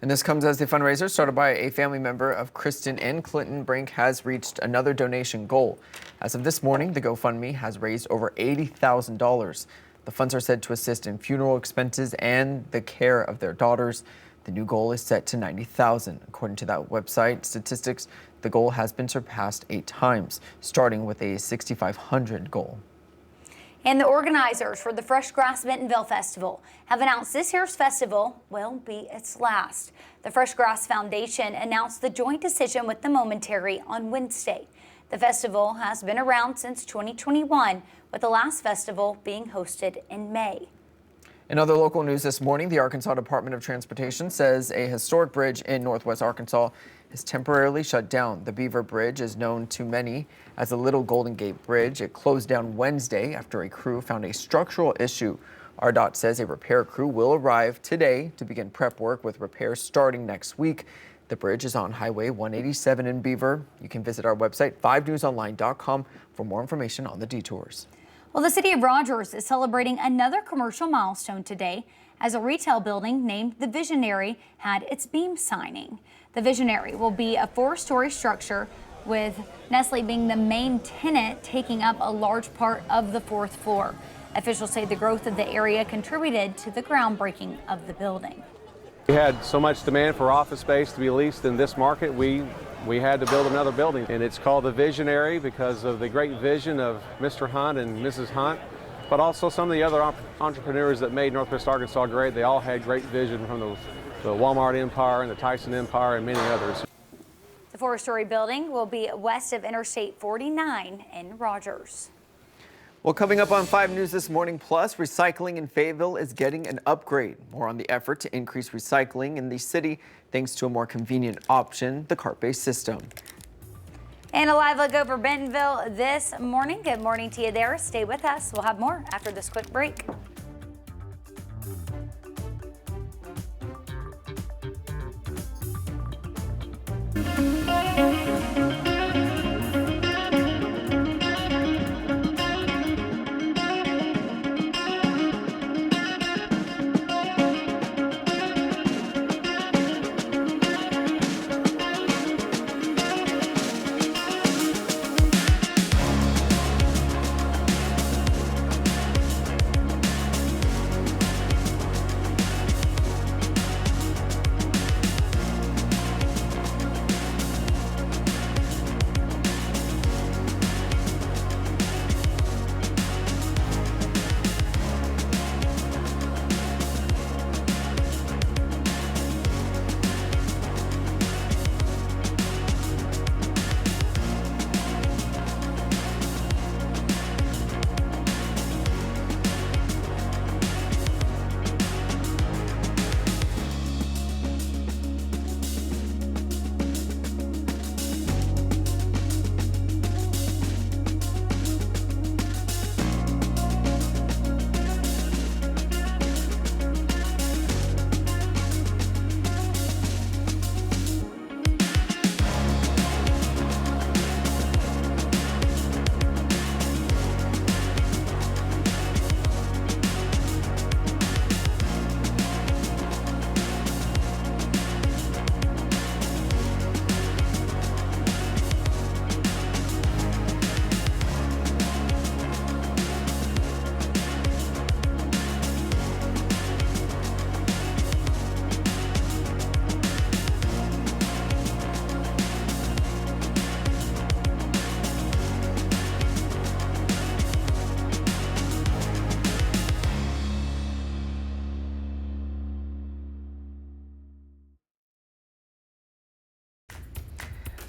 And this comes as the fundraiser started by a family member of Kristen and Clinton Brink has reached another donation goal. As of this morning, the GoFundMe has raised over $80,000. The funds are said to assist in funeral expenses and the care of their daughters. The new goal is set to $90,000. According to that website statistics, the goal has been surpassed 8 times, starting with a $6,500 goal. And the organizers for the Fresh Grass Bentonville Festival have announced this year's festival will be its last. The Fresh Grass Foundation announced the joint decision with the Momentary on Wednesday. The festival has been around since 2021, with the last festival being hosted in May. In other local news this morning, the Arkansas Department of Transportation says a historic bridge in northwest Arkansas is temporarily shut down. The Beaver Bridge is known to many as the Little Golden Gate Bridge. It closed down Wednesday after a crew found a structural issue. RDOT says a repair crew will arrive today to begin prep work, with repairs starting next week. The bridge is on Highway 187 in Beaver. You can visit our website, 5newsonline.com, for more information on the detours. Well, the city of Rogers is celebrating another commercial milestone today as a retail building named The Visionary had its beam signing. The Visionary will be a 4-story structure with Nestle being the main tenant, taking up a large part of the 4th floor. Officials say the growth of the area contributed to the groundbreaking of the building. We had so much demand for office space to be leased in this market, we had to build another building, and it's called The Visionary because of the great vision of Mr. Hunt and Mrs. Hunt, but also some of the other entrepreneurs that made Northwest Arkansas great. They all had great vision, from the Walmart empire and the Tyson empire and many others. The 4-story building will be west of Interstate 49 in Rogers. Well, coming up on 5 News This Morning Plus, recycling in Fayetteville is getting an upgrade. More on the effort to increase recycling in the city thanks to a more convenient option, the cart-based system. And a live look over Bentonville this morning. Good morning to you there. Stay with us. We'll have more after this quick break.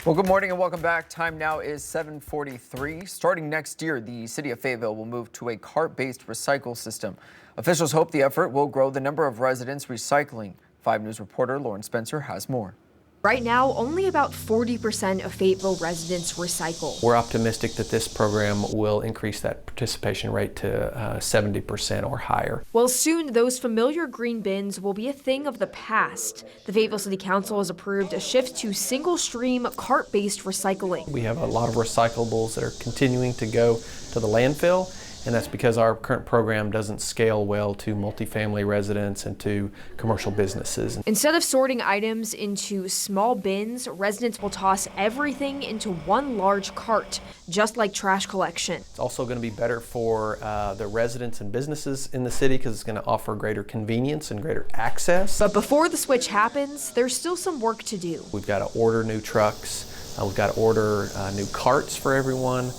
Well, good morning and welcome back. Time now is 7:43. Starting next year, the city of Fayetteville will move to a cart-based recycle system. Officials hope the effort will grow the number of residents recycling. 5 News reporter Lauren Spencer has more. Right now, only about 40% of Fayetteville residents recycle. We're optimistic that this program will increase that participation rate to 70% or higher. Well, soon those familiar green bins will be a thing of the past. The Fayetteville City Council has approved a shift to single-stream cart-based recycling. We have a lot of recyclables that are continuing to go to the landfill, and that's because our current program doesn't scale well to multifamily residents and to commercial businesses. Instead of sorting items into small bins, residents will toss everything into one large cart, just like trash collection. It's also going to be better for the residents and businesses in the city because it's going to offer greater convenience and greater access. But before the switch happens, there's still some work to do. We've got to order new trucks, we've got to order new carts for everyone.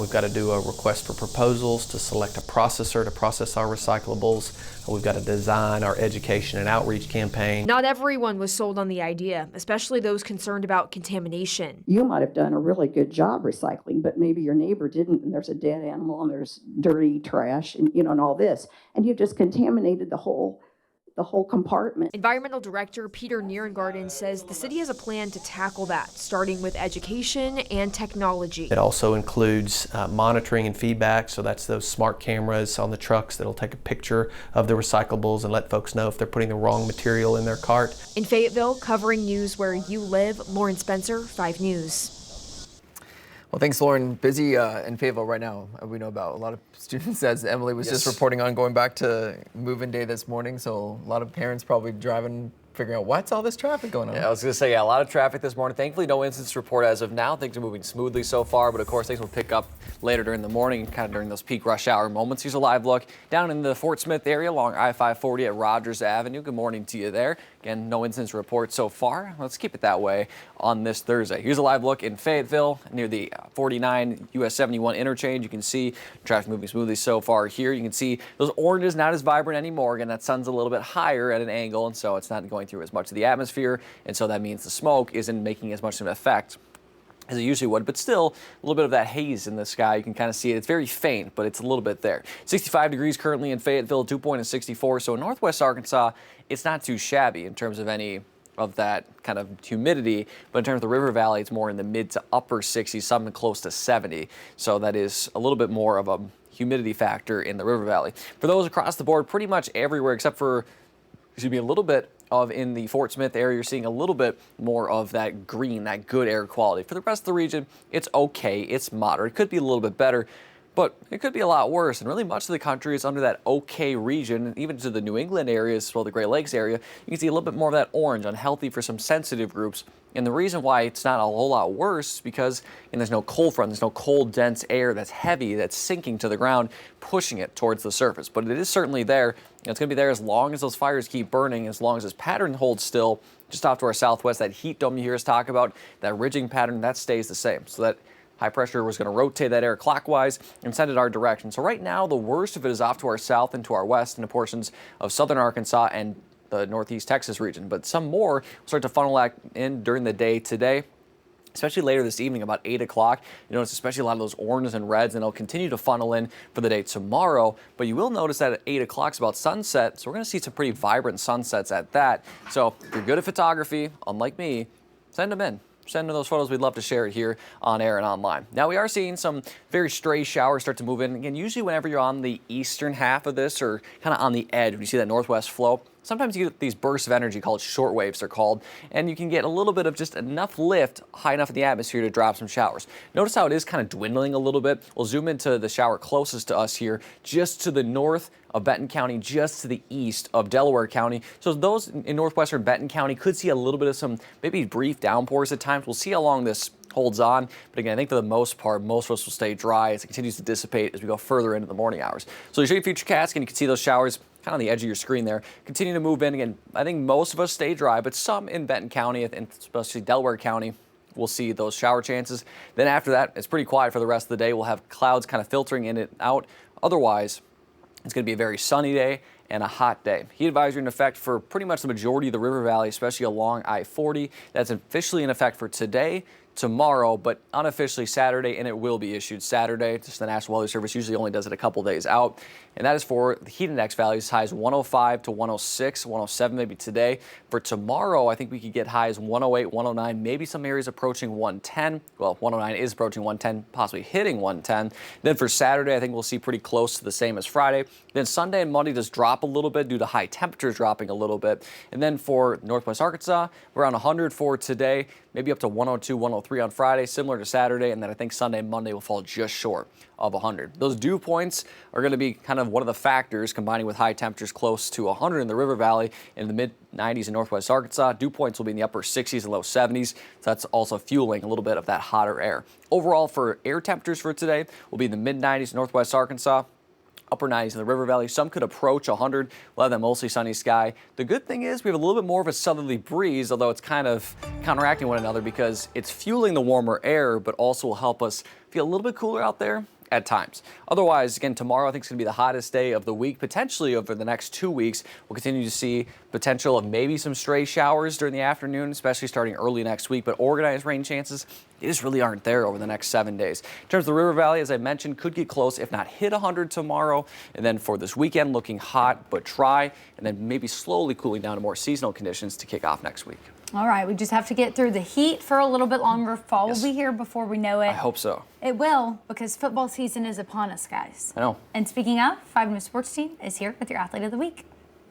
We've got to do a request for proposals to select a processor to process our recyclables. We've got to design our education and outreach campaign. Not everyone was sold on the idea, especially those concerned about contamination. You might have done a really good job recycling, but maybe your neighbor didn't, and there's a dead animal and there's dirty trash and and all this, and you've just contaminated the whole compartment. Environmental Director Peter Nierengarten says the city has a plan to tackle that, starting with education and technology. It also includes monitoring and feedback, so that's those smart cameras on the trucks that'll take a picture of the recyclables and let folks know if they're putting the wrong material in their cart. In Fayetteville, covering news where you live, Lauren Spencer, 5 News. Well, thanks, Lauren. Busy in Fayetteville right now. We know about a lot of students, as Emily was just reporting on, going back to move-in day this morning. So a lot of parents probably driving, figuring out what's all this traffic going on. Yeah, I was going to say, a lot of traffic this morning. Thankfully, no incidents report as of now. Things are moving smoothly so far, but of course, things will pick up later during the morning, kind of during those peak rush hour moments. Here's a live look down in the Fort Smith area along I-540 at Rogers Avenue. Good morning to you there. Again, no incidents report so far. Let's keep it that way on this Thursday. Here's a live look in Fayetteville near the 49 US 71 interchange. You can see traffic moving smoothly so far here. You can see those oranges not as vibrant anymore. Again, that sun's a little bit higher at an angle, and so it's not going through as much of the atmosphere, and so that means the smoke isn't making as much of an effect as it usually would, but still a little bit of that haze in the sky. You can kind of see it. It's very faint, but it's a little bit there. 65 degrees currently in Fayetteville, dew point is 64. So in northwest Arkansas, it's not too shabby in terms of any of that kind of humidity, but in terms of the river valley, it's more in the mid to upper 60s, something close to 70. So that is a little bit more of a humidity factor in the river valley. For those across the board, pretty much everywhere except for, a little bit of in the Fort Smith area, you're seeing a little bit more of that green, that good air quality. For the rest of the region, it's okay, it's moderate. It could be a little bit better, but it could be a lot worse. And really much of the country is under that okay region, even to the New England areas, well, the Great Lakes area, you can see a little bit more of that orange, unhealthy for some sensitive groups. And the reason why it's not a whole lot worse is because there's no cold front, there's no cold, dense air that's heavy, that's sinking to the ground, pushing it towards the surface. But it is certainly there. It's going to be there as long as those fires keep burning, as long as this pattern holds still. Just off to our southwest, that heat dome you hear us talk about, that ridging pattern, that stays the same. So that high pressure was going to rotate that air clockwise and send it our direction. So right now, the worst of it is off to our south and to our west into portions of southern Arkansas and the northeast Texas region. But some more will start to funnel in during the day today, especially later this evening, about 8 o'clock. You notice especially a lot of those oranges and reds, and it'll continue to funnel in for the day tomorrow. But you will notice that at 8 o'clock is about sunset, so we're going to see some pretty vibrant sunsets at that. So if you're good at photography, unlike me, send them in. Send in those photos. We'd love to share it here on air and online. Now, we are seeing some very stray showers start to move in. Again, usually whenever you're on the eastern half of this or kind of on the edge, when you see that northwest flow, sometimes you get these bursts of energy called short waves, they're called, and you can get a little bit of just enough lift high enough in the atmosphere to drop some showers. Notice how it is kind of dwindling a little bit. We'll zoom into the shower closest to us here, just to the north of Benton County, just to the east of Delaware County. So those in northwestern Benton County could see a little bit of some maybe brief downpours at times. We'll see how long this holds on. But again, I think for the most part, most of us will stay dry as it continues to dissipate as we go further into the morning hours. So you show your future cast, and you can see those showers kind of on the edge of your screen there. Continue to move in. Again, I think most of us stay dry, but some in Benton County, and especially Delaware County, we'll see those shower chances. Then after that, it's pretty quiet for the rest of the day. We'll have clouds kind of filtering in and out. Otherwise, it's going to be a very sunny day and a hot day. Heat advisory in effect for pretty much the majority of the river valley, especially along I-40. That's officially in effect for today, tomorrow, but unofficially Saturday, and it will be issued Saturday. Just the National Weather Service usually only does it a couple days out. And that is for the heat index values, highs 105 to 106, 107 maybe today. For tomorrow, I think we could get highs 108, 109, maybe some areas approaching 110. Well, 109 is approaching 110, possibly hitting 110. Then for Saturday, I think we'll see pretty close to the same as Friday. Then Sunday and Monday just drop a little bit due to high temperatures dropping a little bit. And then for northwest Arkansas, we're around 100 for today, maybe up to 102, 103 on Friday, similar to Saturday. And then I think Sunday and Monday will fall just short of 100. Those dew points are going to be kind of one of the factors combining with high temperatures close to 100 in the river valley in the mid 90s in northwest Arkansas. Dew points will be in the upper 60s and low 70s. So that's also fueling a little bit of that hotter air. Overall, for air temperatures for today, will be in the mid 90s in northwest Arkansas, upper 90s in the river valley. Some could approach 100. We'll have that mostly sunny sky. The good thing is we have a little bit more of a southerly breeze, although it's kind of counteracting one another because it's fueling the warmer air, but also will help us feel a little bit cooler out there at times. Otherwise, again, tomorrow I think is going to be the hottest day of the week. Potentially over the next 2 weeks, we'll continue to see potential of maybe some stray showers during the afternoon, especially starting early next week. But organized rain chances, they just really aren't there over the next 7 days. In terms of the river valley, as I mentioned, could get close, if not hit 100 tomorrow. And then for this weekend, looking hot but dry, and then maybe slowly cooling down to more seasonal conditions to kick off next week. All right, we just have to get through the heat for a little bit longer. Fall will be here before we know it. I hope so. It will, because football season is upon us, guys. I know. And speaking of, 5 News Sports Team is here with your Athlete of the Week.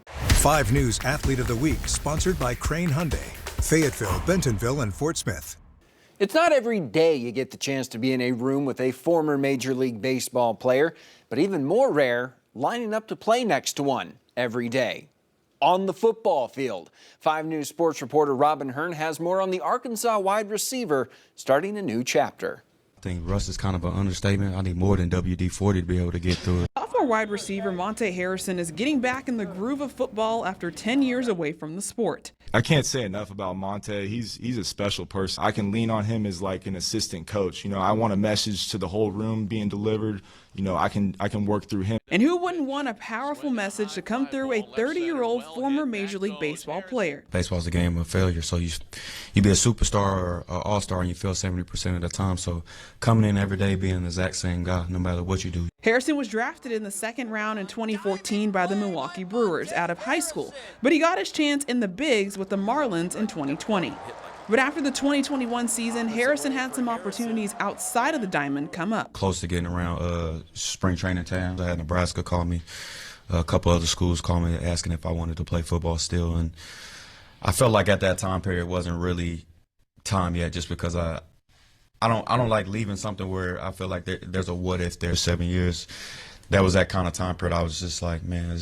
5 News Athlete of the Week, sponsored by Crane Hyundai, Fayetteville, Bentonville, and Fort Smith. It's not every day you get the chance to be in a room with a former Major League Baseball player, but even more rare, lining up to play next to one every day on the football field. 5 News sports reporter Robin Hearn has more on the Arkansas wide receiver starting a new chapter. I think Russ is kind of an understatement. I need more than WD-40 to be able to get through it. Sophomore wide receiver Monte Harrison is getting back in the groove of football after 10 years away from the sport. I can't say enough about Monte. He's a special person. I can lean on him as like an assistant coach. You know, I want a message to the whole room being delivered. You know, I can work through him. And who wouldn't want a powerful message to come through a 30-year-old former Major League Baseball player? Baseball's a game of failure, so you be a superstar or an all-star and you fail 70% of the time. So coming in every day being the exact same guy, no matter what you do. Harrison was drafted in the 2nd round in 2014 by the Milwaukee Brewers out of high school, but he got his chance in the bigs with the Marlins in 2020. But after the 2021 season, Harrison had some opportunities outside of the diamond come up. Close to getting around spring training time. I had Nebraska call me, a couple other schools called me asking if I wanted to play football still. And I felt like at that time period wasn't really time yet, just because I don't like leaving something where I feel like there's a what if there's 7 years. That was that kind of time period. I was just like, man,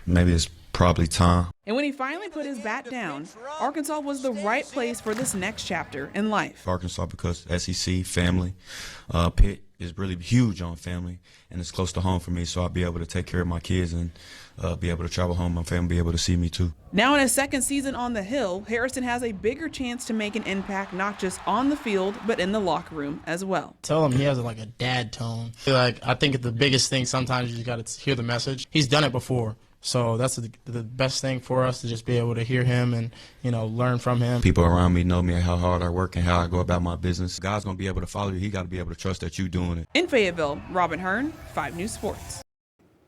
maybe it's probably time. And when he finally put his bat down, Arkansas was the right place for this next chapter in life. Arkansas, because SEC, family, Pitt is really huge on family, and it's close to home for me, so I'll be able to take care of my kids and be able to travel home, my family be able to see me too. Now in his 2nd season on the Hill, Harrison has a bigger chance to make an impact not just on the field, but in the locker room as well. Tell him he has like a dad tone. Like, I think the biggest thing sometimes you just got to hear the message. He's done it before. So that's the best thing for us, to just be able to hear him and, you know, learn from him. People around me know me and how hard I work and how I go about my business. God's going to be able to follow you. He got to be able to trust that you're doing it. In Fayetteville, Robin Hearn, 5 News Sports.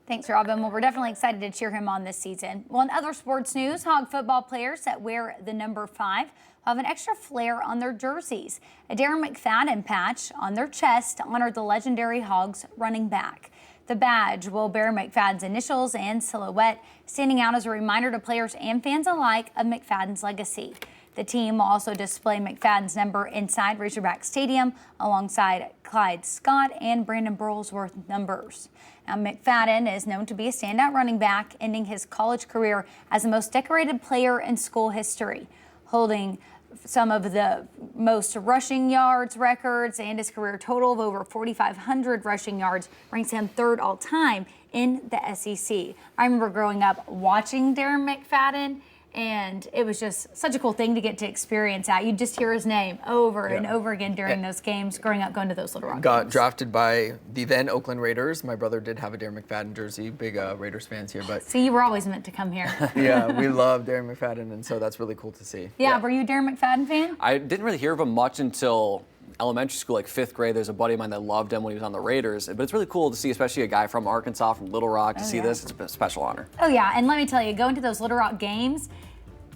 Thanks, Robin. Well, we're definitely excited to cheer him on this season. Well, in other sports news, Hog football players that wear the number 5 have an extra flair on their jerseys. A Darren McFadden patch on their chest honored the legendary Hogs running back. The badge will bear McFadden's initials and silhouette, standing out as a reminder to players and fans alike of McFadden's legacy. The team will also display McFadden's number inside Razorback Stadium alongside Clyde Scott and Brandon Burlsworth numbers. Now, McFadden is known to be a standout running back, ending his college career as the most decorated player in school history, holding some of the most rushing yards records, and his career total of over 4,500 rushing yards ranks him 3rd all time in the SEC. I remember growing up watching Darren McFadden, and it was just such a cool thing to get to experience that. You'd just hear his name over and over again during those games, growing up, going to those Little Rock Got games. drafted by the then Oakland Raiders. My brother did have a Darren McFadden jersey. Big Raiders fans here, but See, you were always meant to come here. yeah, we love Darren McFadden, and so that's really cool to see. Yeah, were you a Darren McFadden fan? I didn't really hear of him much until elementary school, like 5th grade. There's a buddy of mine that loved him when he was on the Raiders. But it's really cool to see, especially a guy from Arkansas, from Little Rock, to see this. It's a special honor. Oh, yeah, and let me tell you, going to those Little Rock games,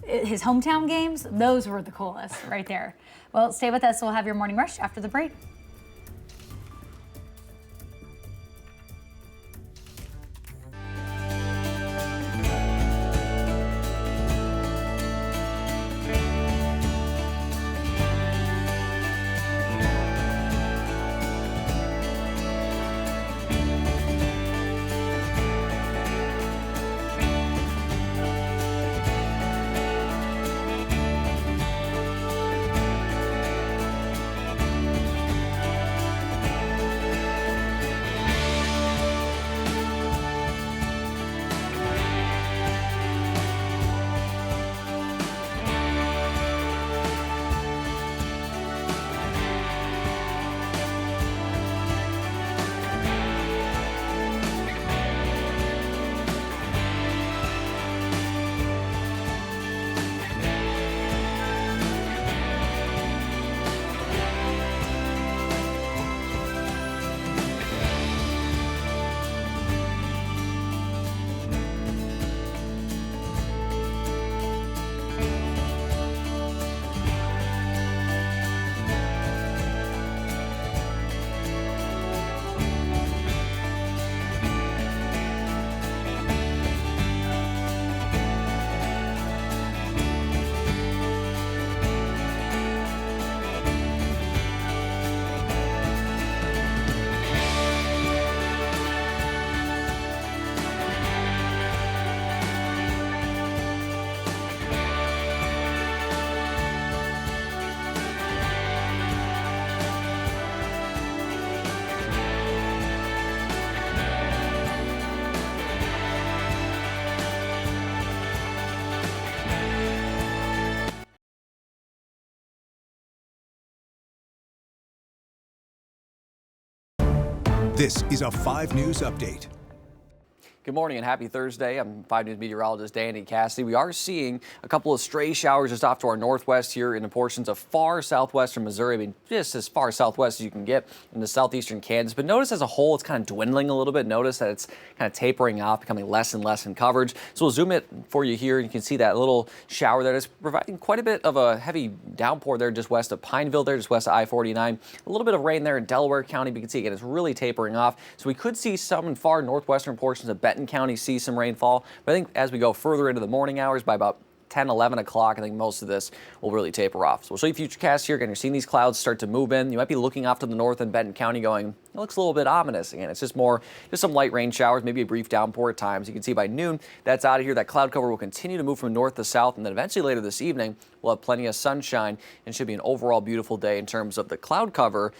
his hometown games, those were the coolest right there. Well, stay with us. We'll have your morning rush after the break. This is a 5 News Update. Good morning and happy Thursday. I'm 5 News meteorologist Danny Cassidy. We are seeing a couple of stray showers just off to our northwest here in the portions of far southwestern Missouri. I mean, just as far southwest as you can get into southeastern Kansas. But notice as a whole, it's kind of dwindling a little bit. Notice that it's kind of tapering off, becoming less and less in coverage. So we'll zoom it for you here. And you can see that little shower that is providing quite a bit of a heavy downpour there just west of Pineville there, just west of I-49. A little bit of rain there in Delaware County. But you can see again, it's really tapering off. So we could see some in far northwestern portions of Benton County see some rainfall, but I think as we go further into the morning hours, by about 10, 11 o'clock, I think most of this will really taper off. So we'll show you futurecast here. Again, you're seeing these clouds start to move in. You might be looking off to the north in Benton County going, it looks a little bit ominous. Again, it's just some light rain showers, maybe a brief downpour at times. You can see by noon, that's out of here. That cloud cover will continue to move from north to south, and then eventually later this evening, we'll have plenty of sunshine and should be an overall beautiful day in terms of the cloud cover,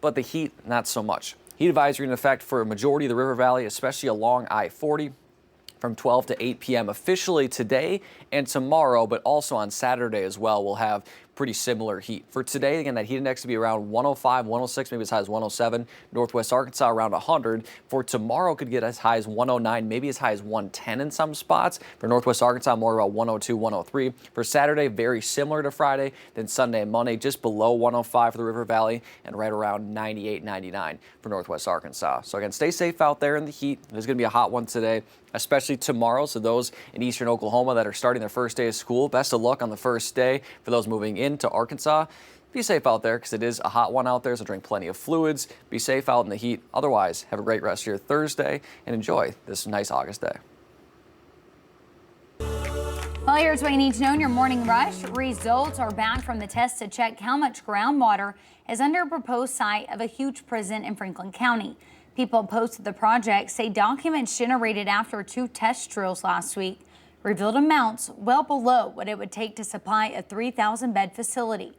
but the heat, not so much. Heat advisory in effect for a majority of the River Valley, especially along I-40. From 12 to 8 p.m. officially today and tomorrow, but also on Saturday as well. We'll have pretty similar heat. For today, again, that heat index will be around 105, 106, maybe as high as 107. Northwest Arkansas around 100. For tomorrow, could get as high as 109, maybe as high as 110 in some spots. For Northwest Arkansas, more about 102, 103. For Saturday, very similar to Friday. Then Sunday and Monday, just below 105 for the River Valley and right around 98, 99 for Northwest Arkansas. So again, stay safe out there in the heat. There's going to be a hot one today, especially tomorrow. So those in eastern Oklahoma that are starting their first day of school, best of luck on the first day. For those moving into Arkansas, be safe out there because it is a hot one out there, so drink plenty of fluids. Be safe out in the heat. Otherwise, have a great rest of your Thursday and enjoy this nice August day. Well, here's what you need to know in your morning rush. Results are back from the test to check how much groundwater is under a proposed site of a huge prison in Franklin County. People opposed to the project say documents generated after 2 test drills last week revealed amounts well below what it would take to supply a 3,000-bed facility.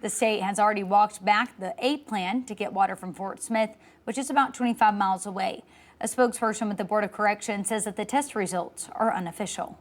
The state has already walked back the A plan to get water from Fort Smith, which is about 25 miles away. A spokesperson with the Board of Corrections says that the test results are unofficial.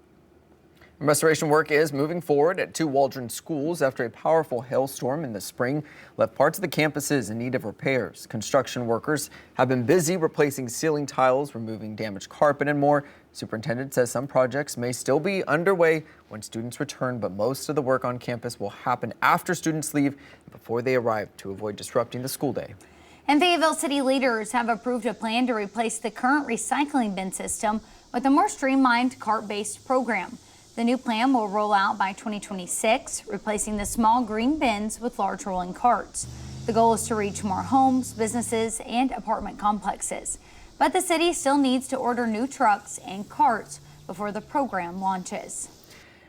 Restoration work is moving forward at 2 Waldron schools after a powerful hailstorm in the spring left parts of the campuses in need of repairs. Construction workers have been busy replacing ceiling tiles, removing damaged carpet, and more. Superintendent says some projects may still be underway when students return, but most of the work on campus will happen after students leave and before they arrive to avoid disrupting the school day. And Fayetteville city leaders have approved a plan to replace the current recycling bin system with a more streamlined cart-based program. The new plan will roll out by 2026, replacing the small green bins with large rolling carts. The goal is to reach more homes, businesses, and apartment complexes. But the city still needs to order new trucks and carts before the program launches.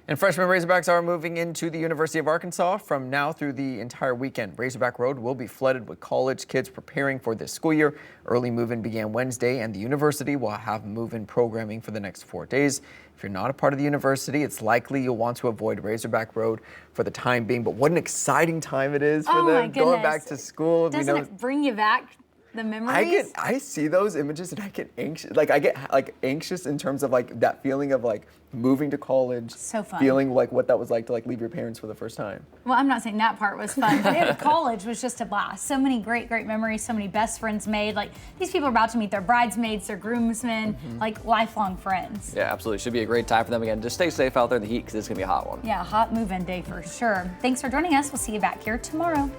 And freshman Razorbacks are moving into the University of Arkansas from now through the entire weekend. Razorback Road will be flooded with college kids preparing for this school year. Early move-in began Wednesday, and the university will have move-in programming for the next 4 days. If you're not a part of the university, it's likely you'll want to avoid Razorback Road for the time being. But what an exciting time it is for them going back to school. Doesn't it bring you back the memories? I see those images and I get anxious. I get anxious in terms of that feeling of moving to college. So fun. Feeling like what that was like to leave your parents for the first time. Well, I'm not saying that part was fun, but college was just a blast. So many great memories, so many best friends made. These people are about to meet their bridesmaids, their groomsmen, lifelong friends. Yeah, absolutely. Should be a great time for them. Again, just stay safe out there in the heat because it's going to be a hot one. Yeah, hot move-in day for sure. Thanks for joining us. We'll see you back here tomorrow.